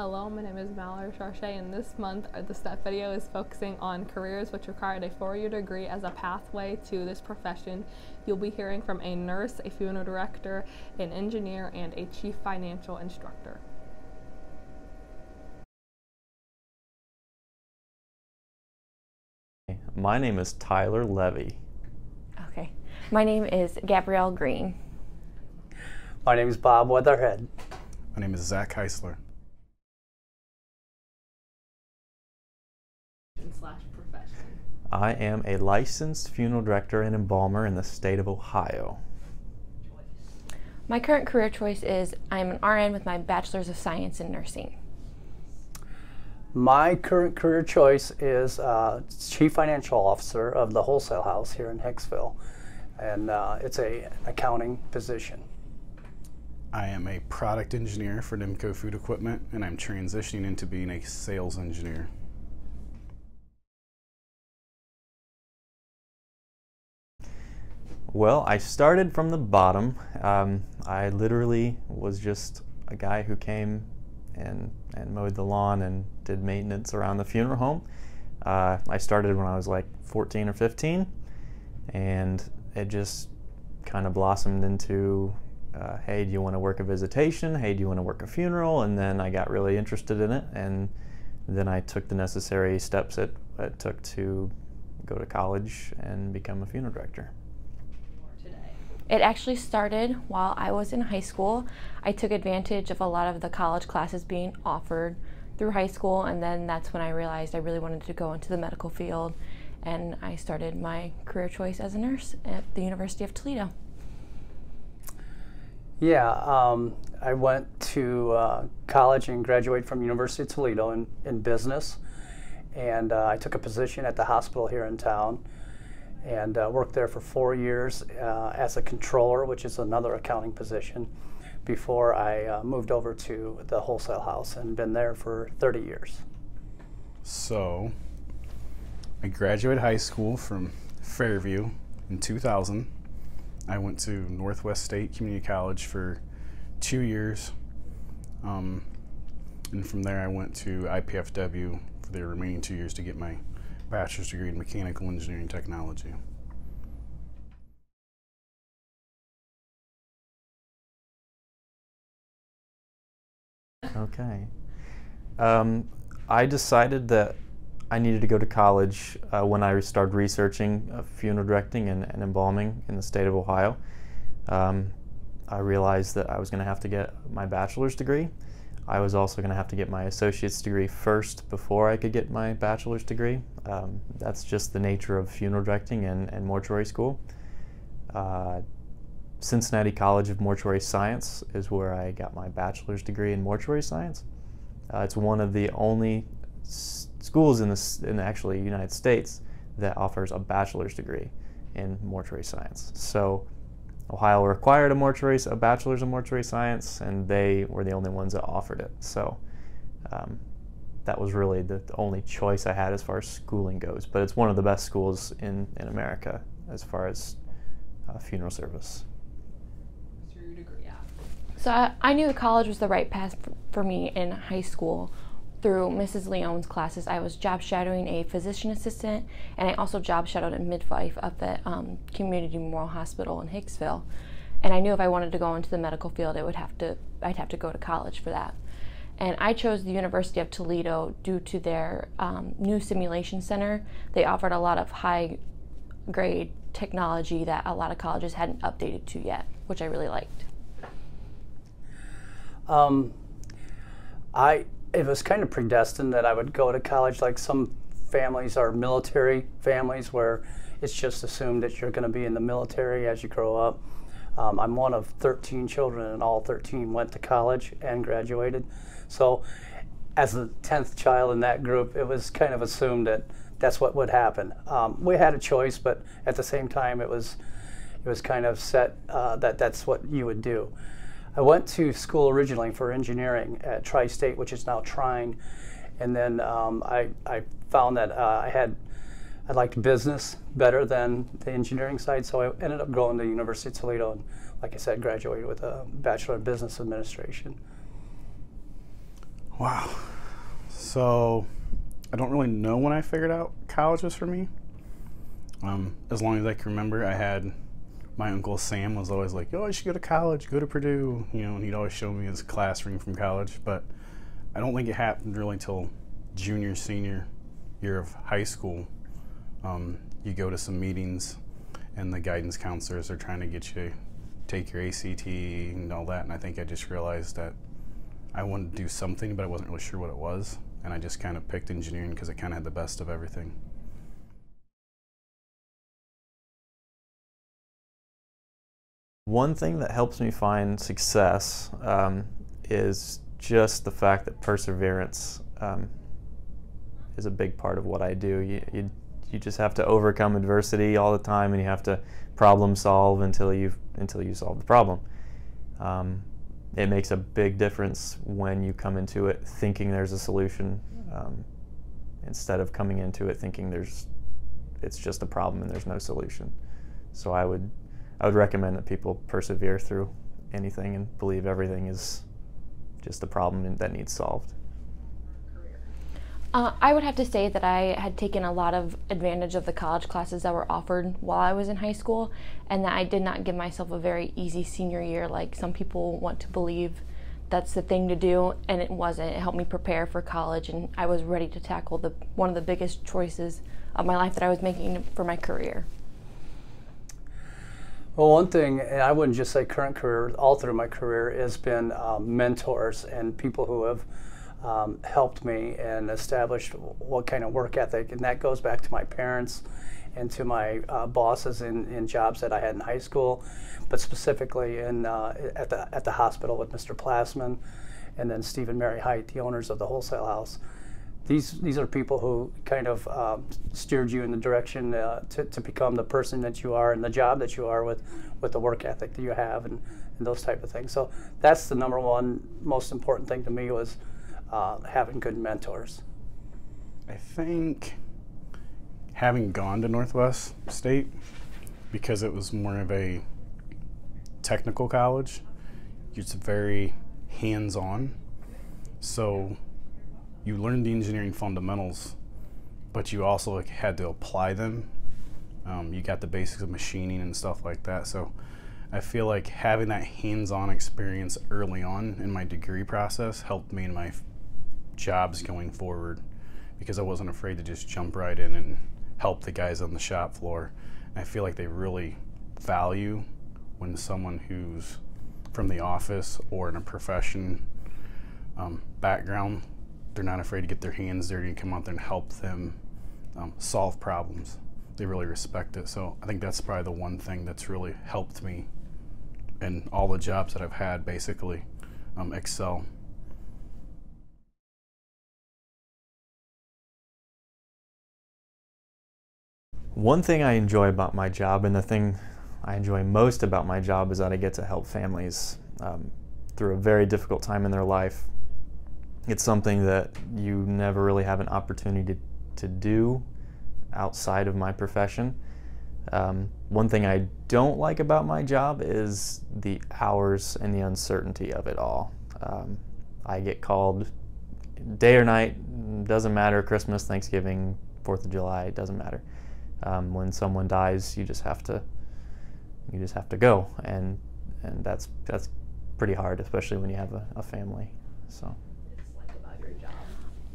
Hello, my name is Mallory Sarchet, and this month the STEP video is focusing on careers which required a 4-year degree as a pathway to this profession. You'll be hearing from a nurse, a funeral director, an engineer, and a chief financial instructor. My name is Tyler Levy. Okay. My name is Gabrielle Green. My name is Bob Weatherhead. My name is Zach Heisler. Profession. I am a licensed funeral director and embalmer in the state of Ohio. My current career choice is I'm an RN with my Bachelor's of Science in Nursing. My current career choice is Chief Financial Officer of the Wholesale House here in Hicksville, and it's an accounting position. I am a product engineer for Nimco Food Equipment, and I'm transitioning into being a sales engineer. Well, I started from the bottom. I literally was just a guy who came and mowed the lawn and did maintenance around the funeral home. I started when I was like 14 or 15, and it just kind of blossomed into, hey, do you want to work a visitation? Hey, do you want to work a funeral? And then I got really interested in it, and then I took the necessary steps it took to go to college and become a funeral director. It actually started while I was in high school. I took advantage of a lot of the college classes being offered through high school, and then that's when I realized I really wanted to go into the medical field, and I started my career choice as a nurse at the University of Toledo. Yeah, I went to college and graduated from University of Toledo in business, and I took a position at the hospital here in town, and worked there for 4 years as a controller, which is another accounting position, before I moved over to the wholesale house and been there for 30 years. So, I graduated high school from Fairview in 2000. I went to Northwest State Community College for 2 years, and from there I went to IPFW for the remaining 2 years to get my bachelor's degree in mechanical engineering technology. Okay. I decided that I needed to go to college when I started researching funeral directing and embalming in the state of Ohio. I realized that I was going to have to get my bachelor's degree. I was also going to have to get my associate's degree first before I could get my bachelor's degree. That's just the nature of funeral directing and mortuary school. Cincinnati College of Mortuary Science is where I got my bachelor's degree in mortuary science. It's one of the only schools in the United States that offers a bachelor's degree in mortuary science. So Ohio required a bachelor's in mortuary science, and they were the only ones that offered it. So that was really the only choice I had as far as schooling goes. But it's one of the best schools in America as far as funeral service. What's your degree at? So I knew college was the right path for me in high school. Through Mrs. Leone's classes, I was job shadowing a physician assistant, and I also job shadowed a midwife up at Community Memorial Hospital in Hicksville. And I knew if I wanted to go into the medical field, I'd have to go to college for that. And I chose the University of Toledo due to their new simulation center. They offered a lot of high-grade technology that a lot of colleges hadn't updated to yet, which I really liked. It was kind of predestined that I would go to college. Like some families are military families where it's just assumed that you're going to be in the military as you grow up. I'm one of 13 children, and all 13 went to college and graduated. So as the 10th child in that group, it was kind of assumed that that's what would happen. We had a choice, but at the same time it was kind of set that that's what you would do. I went to school originally for engineering at Tri-State, which is now Trine, and then I found that I liked business better than the engineering side, so I ended up going to the University of Toledo, and like I said, graduated with a Bachelor of Business Administration. Wow. So I don't really know when I figured out college was for me. As long as I can remember, I had my uncle Sam was always like, "Oh, you should go to college, go to Purdue," you know, and he'd always show me his class ring from college. But I don't think it happened really till junior, senior year of high school. You go to some meetings, and the guidance counselors are trying to get you to take your ACT and all that. And I think I just realized that I wanted to do something, but I wasn't really sure what it was. And I just kind of picked engineering because it kind of had the best of everything. One thing that helps me find success is just the fact that perseverance is a big part of what I do. You just have to overcome adversity all the time, and you have to problem solve until you solve the problem. It makes a big difference when you come into it thinking there's a solution, instead of coming into it thinking it's just a problem and there's no solution. So I would recommend that people persevere through anything and believe everything is just a problem that needs solved. I would have to say that I had taken a lot of advantage of the college classes that were offered while I was in high school, and that I did not give myself a very easy senior year like some people want to believe that's the thing to do, and it wasn't. It helped me prepare for college, and I was ready to tackle one of the biggest choices of my life that I was making for my career. Well, one thing, and I wouldn't just say current career, all through my career, has been mentors and people who have helped me and established what kind of work ethic, and that goes back to my parents and to my bosses in jobs that I had in high school, but specifically at the hospital with Mr. Plassman, and then Steve and Mary Height, the owners of the wholesale house. These are people who kind of steered you in the direction to become the person that you are and the job that you are with the work ethic that you have and those type of things. So that's the number one most important thing to me, was having good mentors. I think having gone to Northwest State, because it was more of a technical college, it's very hands-on. So you learned the engineering fundamentals, but you also had to apply them. You got the basics of machining and stuff like that. So I feel like having that hands-on experience early on in my degree process helped me in my jobs going forward, because I wasn't afraid to just jump right in and help the guys on the shop floor. And I feel like they really value when someone who's from the office or in a profession background, they're not afraid to get their hands dirty and come out there and help them solve problems. They really respect it. So I think that's probably the one thing that's really helped me in all the jobs that I've had, basically excel. One thing I enjoy about my job, and the thing I enjoy most about my job, is that I get to help families through a very difficult time in their life. It's something that you never really have an opportunity to do outside of my profession. One thing I don't like about my job is the hours and the uncertainty of it all. I get called day or night, doesn't matter, Christmas, Thanksgiving, 4th of July, it doesn't matter. When someone dies, you just have to go, and that's pretty hard, especially when you have a family. So.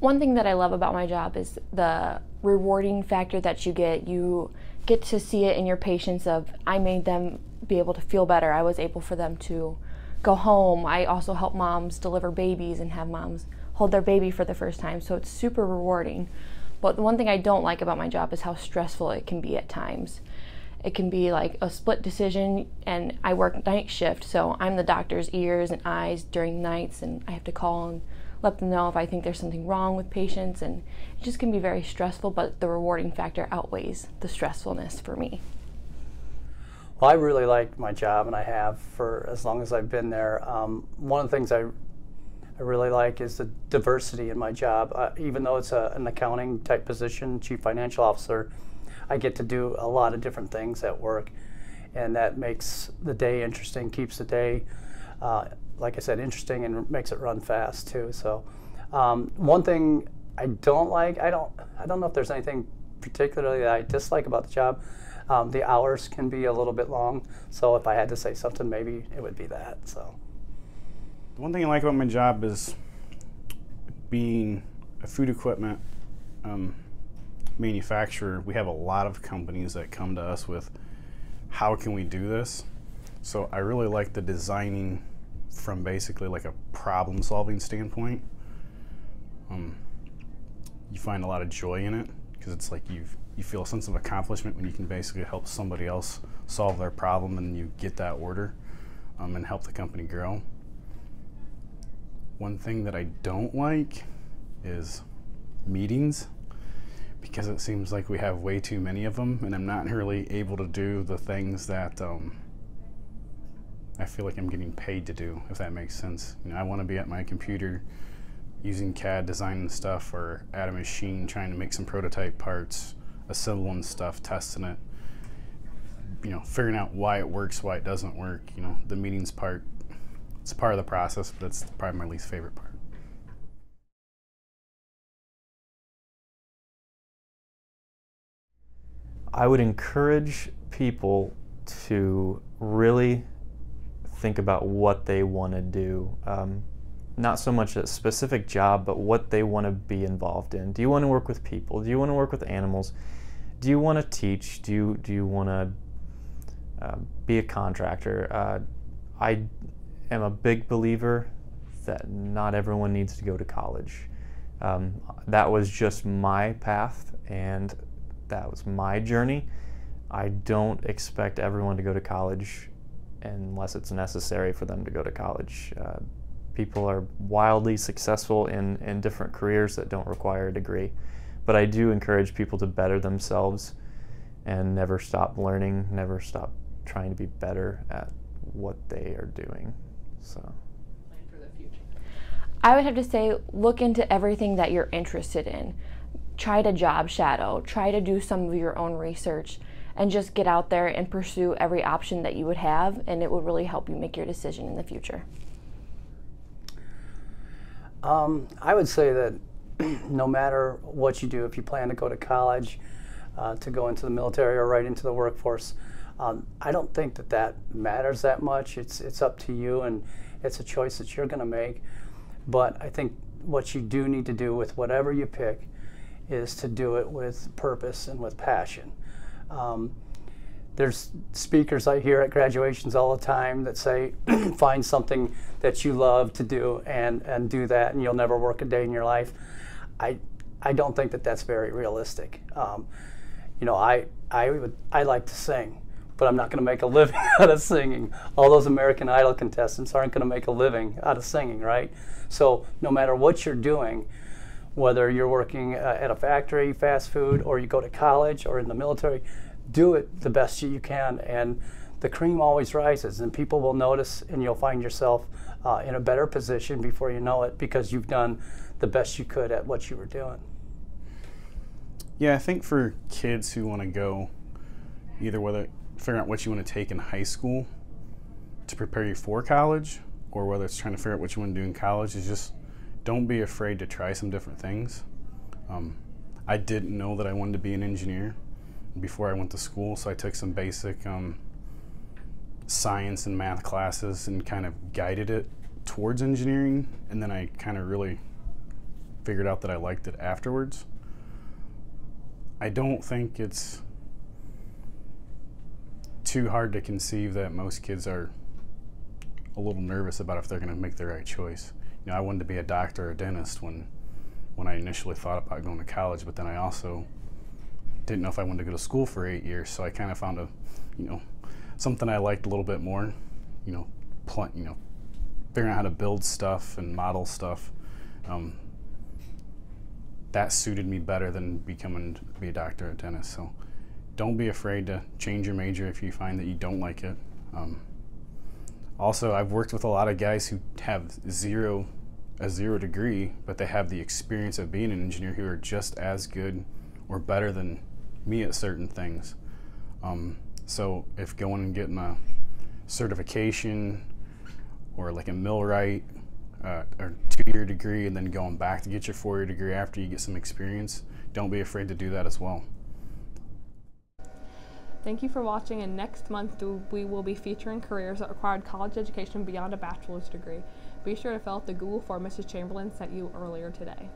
One thing that I love about my job is the rewarding factor that you get. You get to see it in your patients of, I made them be able to feel better. I was able for them to go home. I also help moms deliver babies and have moms hold their baby for the first time. So it's super rewarding. But the one thing I don't like about my job is how stressful it can be at times. It can be like a split decision, and I work night shift, so I'm the doctor's ears and eyes during nights, and I have to call and let them know if I think there's something wrong with patients, and it just can be very stressful, but the rewarding factor outweighs the stressfulness for me. Well, I really like my job, and I have for as long as I've been there. One of the things I really like is the diversity in my job. Even though it's an accounting type position, chief financial officer, I get to do a lot of different things at work, and that makes the day interesting, keeps the day, like I said, interesting, and makes it run fast too. So One thing I don't like, I don't know if there's anything particularly that I dislike about the job. The hours can be a little bit long, so if I had to say something, maybe it would be that. So, one thing I like about my job is being a food equipment manufacturer. We have a lot of companies that come to us with, how can we do this? So I really like the designing from basically like a problem-solving standpoint. You find a lot of joy in it because it's like you feel a sense of accomplishment when you can basically help somebody else solve their problem and you get that order and help the company grow. One thing that I don't like is meetings, because it seems like we have way too many of them and I'm not really able to do the things that I feel like I'm getting paid to do, if that makes sense. You know, I want to be at my computer using CAD designing stuff, or at a machine trying to make some prototype parts, assembling stuff, testing it, you know, figuring out why it works, why it doesn't work. You know, the meetings part, it's part of the process, but it's probably my least favorite part. I would encourage people to really think about what they want to do. Not so much a specific job, but what they want to be involved in. Do you want to work with people? Do you want to work with animals? Do you want to teach? Do you want to be a contractor? I am a big believer that not everyone needs to go to college. That was just my path, and that was my journey. I don't expect everyone to go to college unless it's necessary for them to go to college. People are wildly successful in different careers that don't require a degree. But I do encourage people to better themselves and never stop learning, never stop trying to be better at what they are doing. So, Plan for the future. I would have to say, look into everything that you're interested in. Try to job shadow, try to do some of your own research, and just get out there and pursue every option that you would have, and it would really help you make your decision in the future. I would say that no matter what you do, if you plan to go to college, to go into the military or right into the workforce, I don't think that matters that much. It's up to you, and it's a choice that you're going to make. But I think what you do need to do with whatever you pick is to do it with purpose and with passion. There's speakers I hear at graduations all the time that say, find something that you love to do and do that, and you'll never work a day in your life. I don't think that that's very realistic. You know, I like to sing, but I'm not going to make a living out of singing. All those American Idol contestants aren't going to make a living out of singing, right? So no matter what you're doing, whether you're working at a factory, fast food, or you go to college or in the military, do it the best you can, and the cream always rises, and people will notice, and you'll find yourself in a better position before you know it, because you've done the best you could at what you were doing. Yeah, I think for kids who want to go, either whether figuring out what you want to take in high school to prepare you for college, or whether it's trying to figure out what you want to do in college, is just don't be afraid to try some different things. I didn't know that I wanted to be an engineer before I went to school, so I took some basic science and math classes and kind of guided it towards engineering, and then I kind of really figured out that I liked it afterwards. I don't think it's too hard to conceive that most kids are a little nervous about if they're going to make the right choice. You know, I wanted to be a doctor or a dentist when I initially thought about going to college, but then I also didn't know if I wanted to go to school for 8 years, so I kind of found something I liked a little bit more. Figuring out how to build stuff and model stuff. That suited me better than be a doctor or a dentist. So don't be afraid to change your major if you find that you don't like it. Also, I've worked with a lot of guys who have a zero degree, but they have the experience of being an engineer, who are just as good or better than me at certain things. So if going and getting a certification or like a millwright or 2-year degree and then going back to get your 4-year degree after you get some experience, don't be afraid to do that as well. Thank you for watching, and next month we will be featuring careers that required college education beyond a bachelor's degree. Be sure to fill out the Google form Mrs. Chamberlain sent you earlier today.